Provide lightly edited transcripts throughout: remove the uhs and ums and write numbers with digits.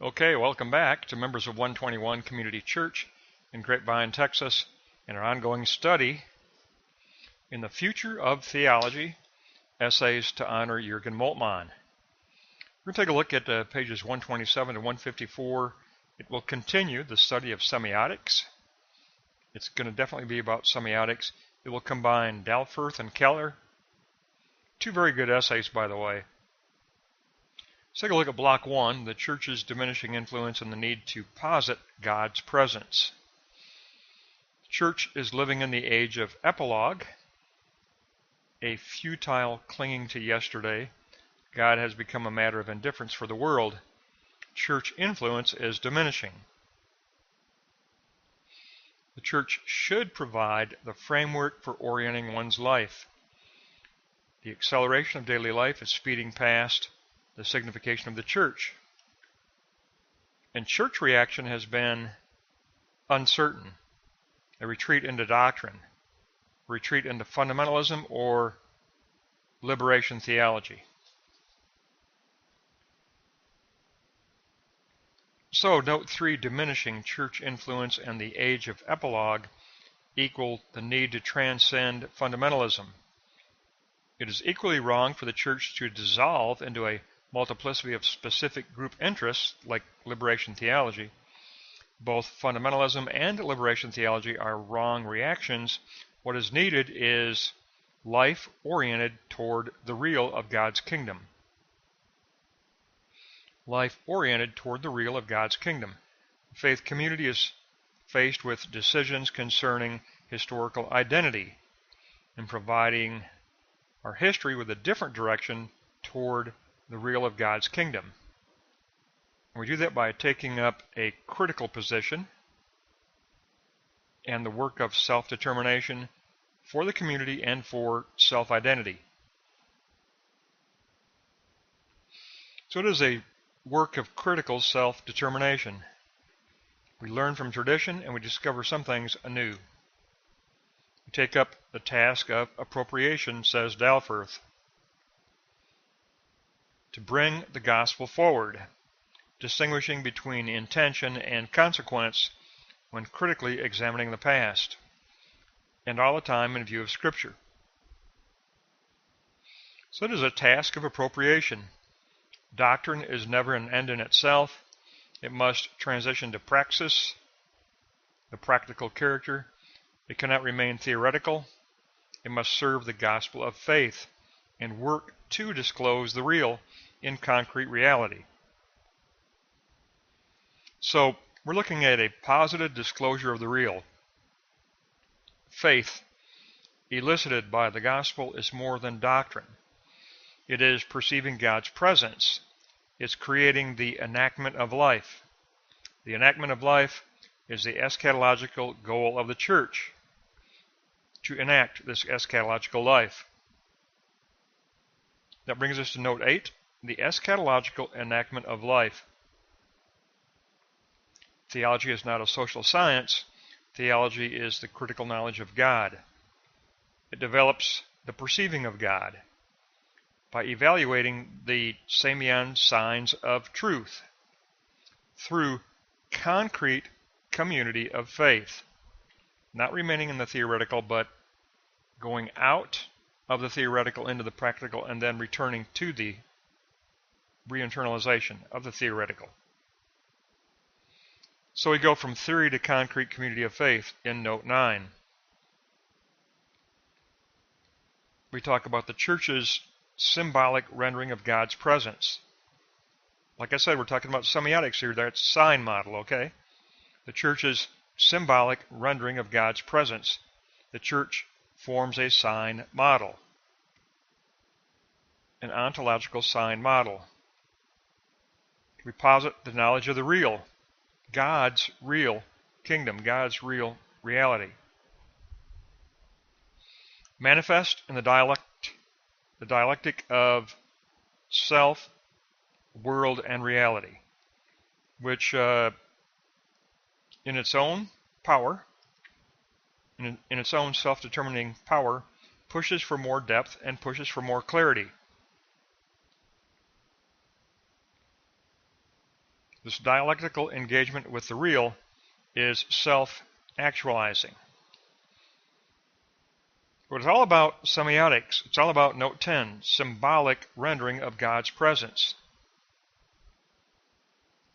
Okay, welcome back to members of 121 Community Church in Grapevine, Texas, and our ongoing study in the Future of Theology, Essays to Honor Jürgen Moltmann. We're going to take a look at pages 127 to 154. It will continue the study of semiotics. It's going to definitely be about semiotics. It will combine Dalferth and Keller. Two very good essays, by the way. Let's take a look at Block 1, the Church's diminishing influence and the need to posit God's presence. The Church is living in the age of epilogue, a futile clinging to yesterday. God has become a matter of indifference for the world. Church influence is diminishing. The Church should provide the framework for orienting one's life. The acceleration of daily life is speeding past the signification of the Church. And Church reaction has been uncertain. A retreat into doctrine, a retreat into fundamentalism or liberation theology. So, note 3, diminishing church influence and the age of epilogue equal the need to transcend fundamentalism. It is equally wrong for the church to dissolve into a multiplicity of specific group interests like liberation theology. Both fundamentalism and liberation theology are wrong reactions. What is needed is life oriented toward the real of God's kingdom. Life oriented toward the real of God's kingdom. The faith community is faced with decisions concerning historical identity and providing our history with a different direction toward the real of God's kingdom. And we do that by taking up a critical position and the work of self-determination for the community and for self-identity. So it is a work of critical self-determination. We learn from tradition and we discover some things anew. We take up the task of appropriation, says Dalferth, to bring the gospel forward, distinguishing between intention and consequence when critically examining the past, and all the time in view of Scripture. So it is a task of appropriation. Doctrine is never an end in itself. It must transition to praxis, the practical character. It cannot remain theoretical. It must serve the gospel of faith and work to disclose the real in concrete reality. So, we're looking at a positive disclosure of the real. Faith, elicited by the gospel, is more than doctrine. It is perceiving God's presence. It's creating the enactment of life. The enactment of life is the eschatological goal of the church, to enact this eschatological life. That brings us to note 8, the eschatological enactment of life. Theology is not a social science. Theology is the critical knowledge of God. It develops the perceiving of God by evaluating the semeion signs of truth through concrete community of faith, not remaining in the theoretical, but going out of the theoretical into the practical and then returning to the reinternalization of the theoretical. So we go from theory to concrete community of faith in note 9. We talk about the church's symbolic rendering of God's presence. Like I said, we're talking about semiotics here. That's sign model, okay? The church's symbolic rendering of God's presence. The church forms a sign model, an ontological sign model. We posit the knowledge of the real, God's real kingdom, God's real reality. Manifest in the dialectic of self, world, and reality, which in its own power, in its own self-determining power, pushes for more depth and pushes for more clarity. This dialectical engagement with the real is self-actualizing. But it's all about semiotics. It's all about note 10, symbolic rendering of God's presence.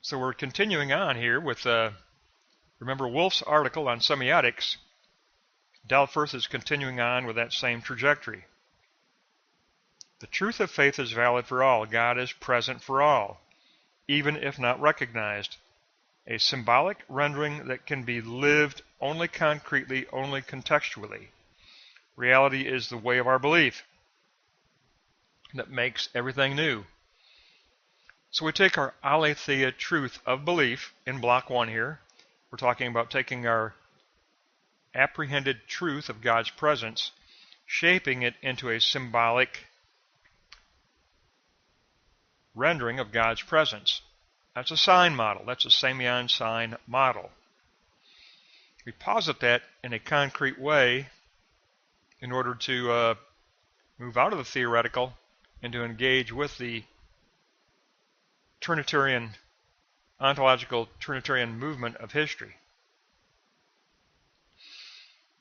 So we're continuing on here with, remember Volf's article on semiotics. Dalferth is continuing on with that same trajectory. The truth of faith is valid for all. God is present for all, even if not recognized. A symbolic rendering that can be lived only concretely, only contextually. Reality is the way of our belief that makes everything new. So we take our aletheia truth of belief in block 1 here. We're talking about taking our apprehended truth of God's presence, shaping it into a symbolic rendering of God's presence. That's a sign model. That's a semeion sign model. We posit that in a concrete way in order to move out of the theoretical and to engage with the Trinitarian, ontological Trinitarian movement of history.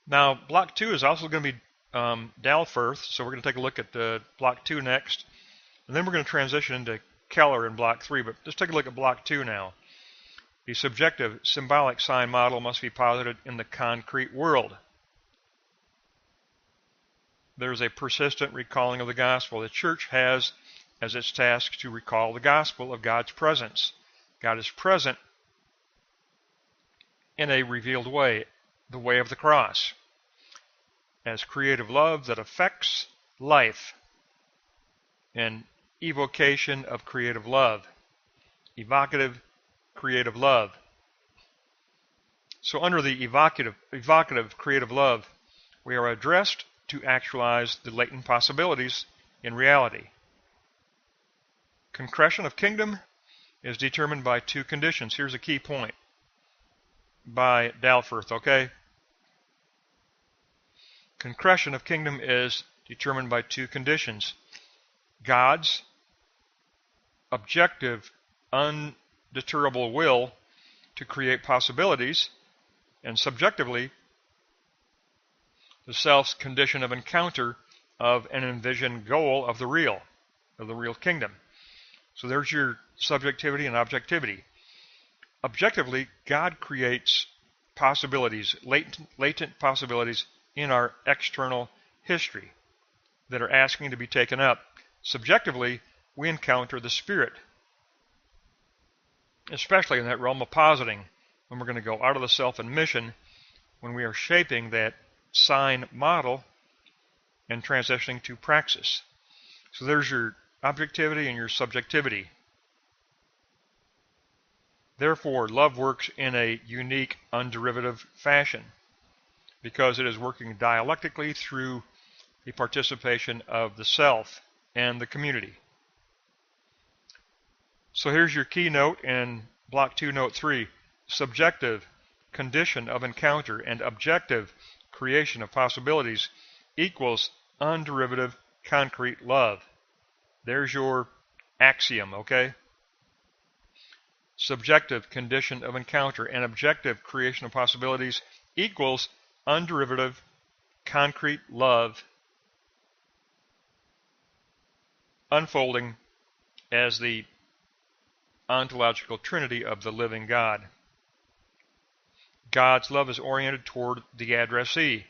Now, block 2 is also going to be Dalferth, so we're going to take a look at block 2 next, and then we're going to transition into Keller in block 3, but let's take a look at block 2 now. The subjective symbolic sign model must be posited in the concrete world. There's a persistent recalling of the gospel. The church has as its task to recall the gospel of God's presence. God is present in a revealed way, the way of the cross, as creative love that affects life, and evocation of creative love, evocative creative love. So under the evocative creative love, we are addressed to actualize the latent possibilities in reality. Concretion of kingdom is determined by 2 conditions. Here's a key point by Dalferth, okay? Concretion of kingdom is determined by 2 conditions. God's objective, undeterrable will to create possibilities, and subjectively, the self's condition of encounter of an envisioned goal of the real kingdom. So there's your subjectivity and objectivity. Objectively, God creates possibilities, latent possibilities in our external history that are asking to be taken up. Subjectively, we encounter the Spirit, especially in that realm of positing, when we're going to go out of the self and mission, when we are shaping that sign model and transitioning to praxis. So there's your objectivity and your subjectivity. Therefore, love works in a unique, underivative fashion because it is working dialectically through the participation of the self and the community. So here's your keynote in block 2, note 3. Subjective condition of encounter and objective creation of possibilities equals underivative concrete love. There's your axiom, okay? Subjective condition of encounter and objective creation of possibilities equals underivative concrete love unfolding as the ontological trinity of the living God. God's love is oriented toward the addressee.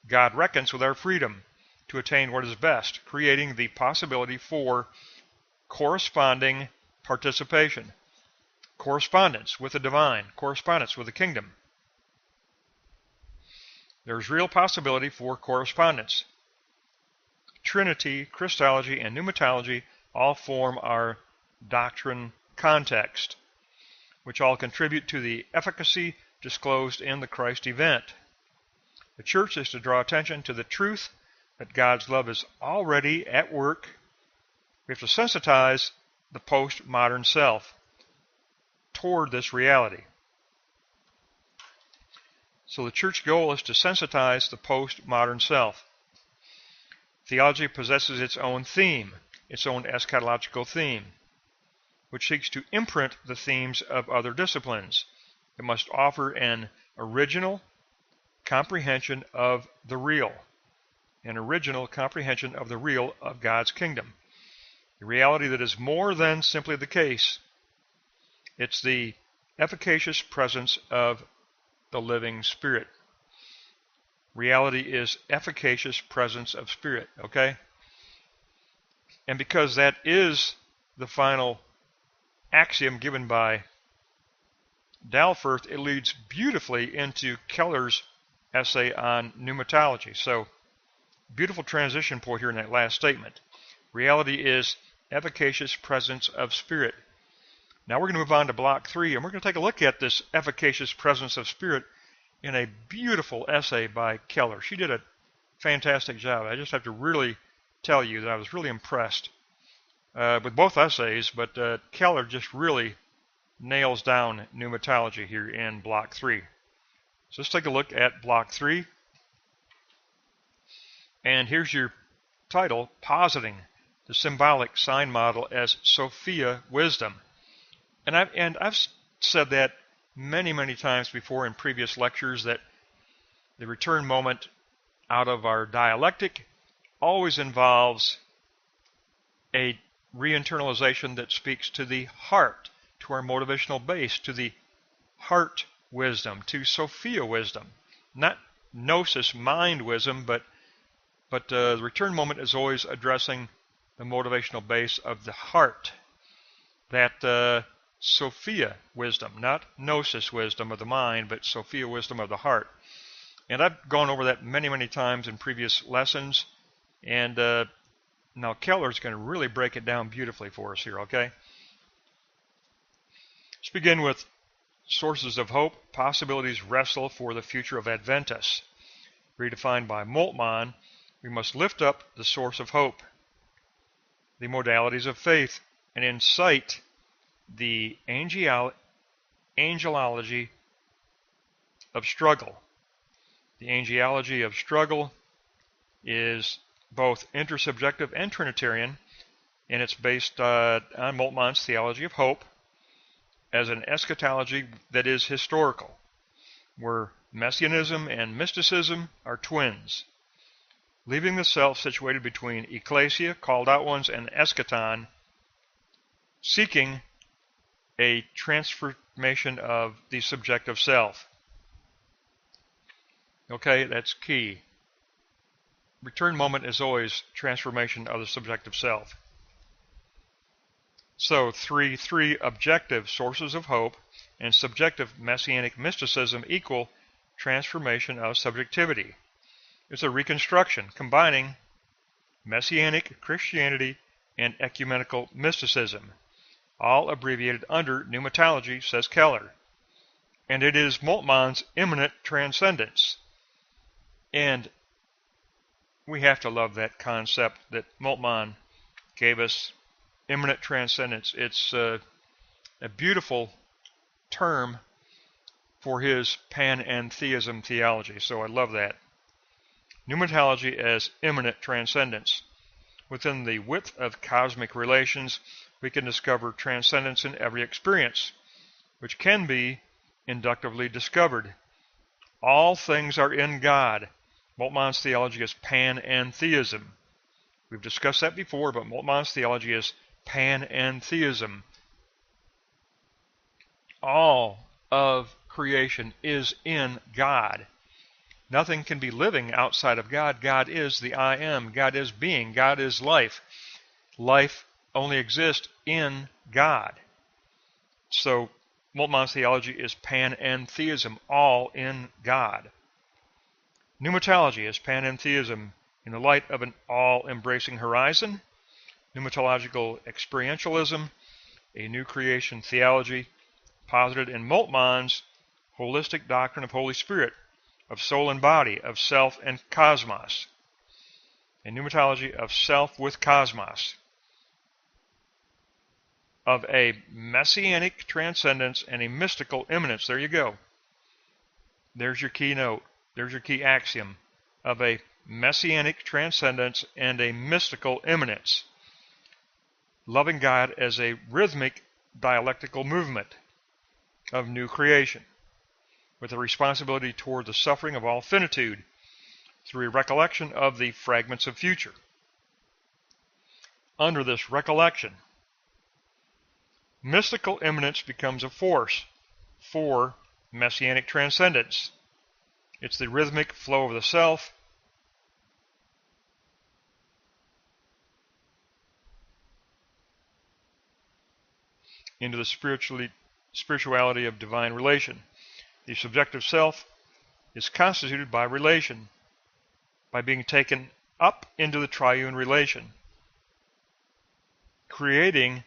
God reckons with our freedom to attain what is best, creating the possibility for corresponding participation, correspondence with the divine, correspondence with the kingdom. There's real possibility for correspondence. Trinity, Christology, and pneumatology all form our doctrine context, which all contribute to the efficacy disclosed in the Christ event. The church is to draw attention to the truth that God's love is already at work. We have to sensitize the postmodern self toward this reality. So the church goal is to sensitize the postmodern self. Theology possesses its own theme, its own eschatological theme, which seeks to imprint the themes of other disciplines. It must offer an original comprehension of the real, of God's kingdom. A reality that is more than simply the case. It's the efficacious presence of the living Spirit. Reality is efficacious presence of Spirit, okay? And because that is the final axiom given by Dalferth, it leads beautifully into Keller's essay on pneumatology. So, beautiful transition point here in that last statement. Reality is efficacious presence of Spirit. Now we're going to move on to block 3, and we're going to take a look at this efficacious presence of Spirit in a beautiful essay by Keller. She did a fantastic job. I just have to really tell you that I was really impressed with both essays, but Keller just really nails down pneumatology here in block 3. So let's take a look at block 3. And here's your title, Positing the Symbolic Sign Model as Sophia-Wisdom. And I've said that many times before in previous lectures, that the return moment out of our dialectic always involves a reinternalization that speaks to the heart, to our motivational base, to the heart wisdom, to Sophia wisdom. Not gnosis mind wisdom, but the return moment is always addressing the motivational base of the heart. That Sophia wisdom, not gnosis wisdom of the mind, but Sophia wisdom of the heart. And I've gone over that many times in previous lessons, and now Keller's going to really break it down beautifully for us here, okay? Let's begin with sources of hope. Possibilities wrestle for the future of Adventists. Redefined by Moltmann, we must lift up the source of hope, the modalities of faith, and incite the angelology of struggle. The angelology of struggle is both intersubjective and Trinitarian, and it's based on Moltmann's theology of hope as an eschatology that is historical, where messianism and mysticism are twins, leaving the self situated between ecclesia, called out ones, and eschaton, seeking a transformation of the subjective self. Okay, that's key. Return moment is always transformation of the subjective self. So, three objective sources of hope and subjective messianic mysticism equal transformation of subjectivity. It's a reconstruction combining messianic Christianity and ecumenical mysticism, all abbreviated under pneumatology, says Keller. And it is Moltmann's immanent transcendence. And we have to love that concept that Moltmann gave us, immanent transcendence. It's a beautiful term for his panentheism theology, so I love that. Pneumatology as immanent transcendence. Within the width of cosmic relations, we can discover transcendence in every experience, which can be inductively discovered. All things are in God. Moltmann's theology is panentheism. We've discussed that before, but Moltmann's theology is panentheism. All of creation is in God. Nothing can be living outside of God. God is the I am. God is being. God is life. Life only exists in God. So Moltmann's theology is panentheism, all in God. Pneumatology is panentheism in the light of an all-embracing horizon. Pneumatological experientialism, a new creation theology, posited in Moltmann's holistic doctrine of Holy Spirit, of soul and body, of self and cosmos. A pneumatology of self with cosmos, of a messianic transcendence and a mystical immanence. There you go. There's your keynote. There's your key axiom of a messianic transcendence and a mystical immanence. Loving God as a rhythmic dialectical movement of new creation, with a responsibility toward the suffering of all finitude through a recollection of the fragments of future. Under this recollection, mystical immanence becomes a force for messianic transcendence. It's the rhythmic flow of the self into the spirituality of divine relation. The subjective self is constituted by relation, by being taken up into the triune relation, creating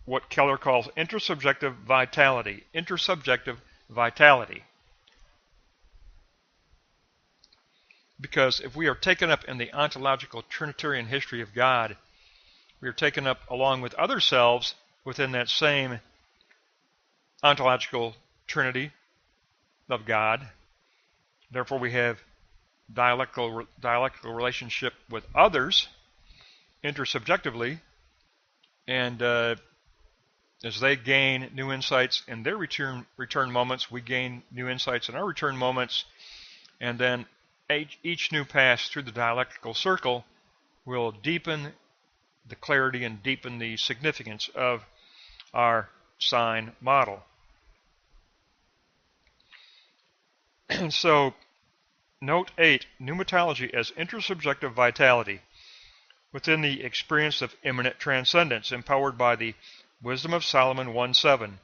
what Keller calls intersubjective vitality. Intersubjective vitality. Because if we are taken up in the ontological Trinitarian history of God, we are taken up along with other selves within that same ontological Trinity of God. Therefore, we have dialectical relationship with others intersubjectively, and as they gain new insights in their return moments, we gain new insights in our return moments, and then each new pass through the dialectical circle will deepen the clarity and deepen the significance of our sign model. So, note 8, pneumatology as intersubjective vitality within the experience of immanent transcendence, empowered by the Wisdom of Solomon 1:7.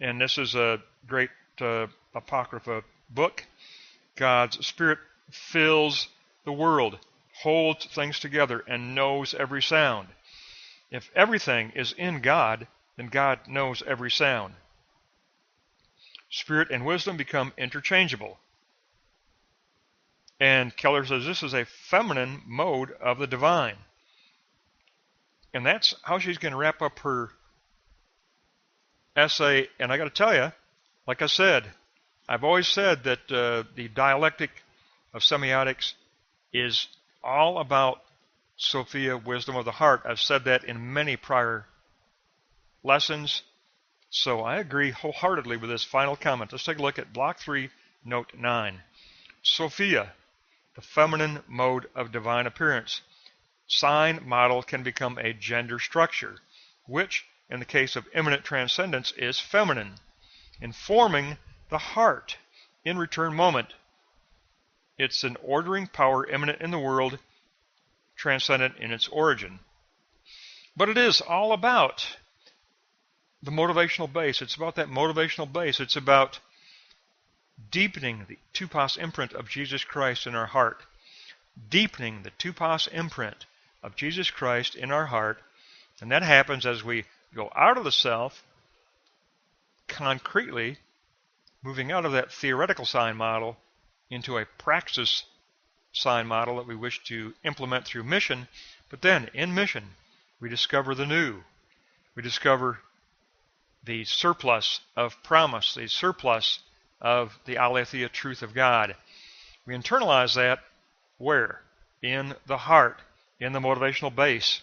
And this is a great Apocrypha book. God's Spirit fills the world, holds things together, and knows every sound. If everything is in God, then God knows every sound. Spirit and wisdom become interchangeable. And Keller says this is a feminine mode of the divine. And that's how she's going to wrap up her essay. And I got to tell you, like I said, I've always said that the dialectic of semiotics is all about Sophia-Wisdom of the heart. I've said that in many prior lessons. So I agree wholeheartedly with this final comment. Let's take a look at Block 3, Note 9. Sophia, the feminine mode of divine appearance. Sign model can become a gender structure, which, in the case of immanent transcendence, is feminine, informing the heart in return moment. It's an ordering power immanent in the world, transcendent in its origin. But it is all about the motivational base. It's about that motivational base. It's about deepening the tupos imprint of Jesus Christ in our heart. Deepening the tupos imprint of Jesus Christ in our heart. And that happens as we go out of the self, concretely moving out of that theoretical sign model into a praxis sign model that we wish to implement through mission. But then, in mission, we discover the new. We discover the surplus of promise, the surplus of the aletheia truth of God. We internalize that where? In the heart, in the motivational base.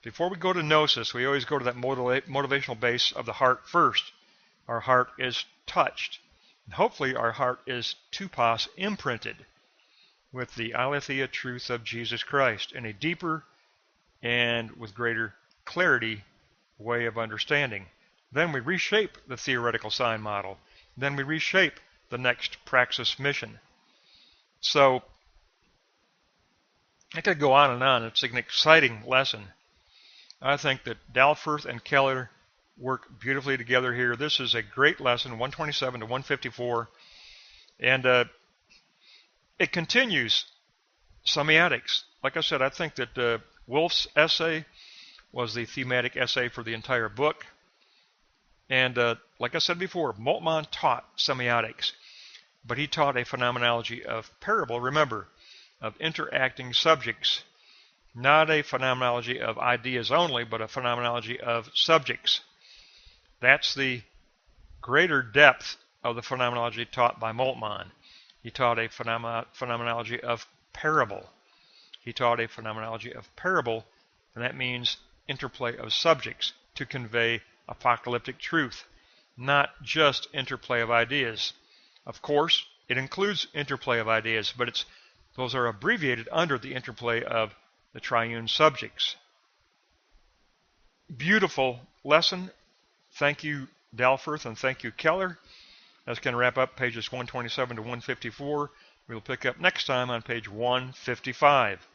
Before we go to gnosis, we always go to that motivational base of the heart first. Our heart is touched. And hopefully our heart is tupos imprinted with the aletheia truth of Jesus Christ in a deeper and with greater clarity way of understanding. Then we reshape the theoretical sign model. Then we reshape the next praxis mission. So, I could go on and on. It's an exciting lesson. I think that Dalferth and Keller work beautifully together here. This is a great lesson, 127 to 154. And it continues semiotics. Like I said, I think that Volf's essay was the thematic essay for the entire book. And like I said before, Moltmann taught semiotics, but he taught a phenomenology of parable, remember, of interacting subjects, not a phenomenology of ideas only, but a phenomenology of subjects. That's the greater depth of the phenomenology taught by Moltmann. He taught a phenomenology of parable. He taught a phenomenology of parable, and that means interplay of subjects. to convey apocalyptic truth, not just interplay of ideas. Of course, it includes interplay of ideas, but those are abbreviated under the interplay of the triune subjects. Beautiful lesson. Thank you, Dalferth, and thank you, Keller. That's going to wrap up pages 127 to 154. We'll pick up next time on page 155.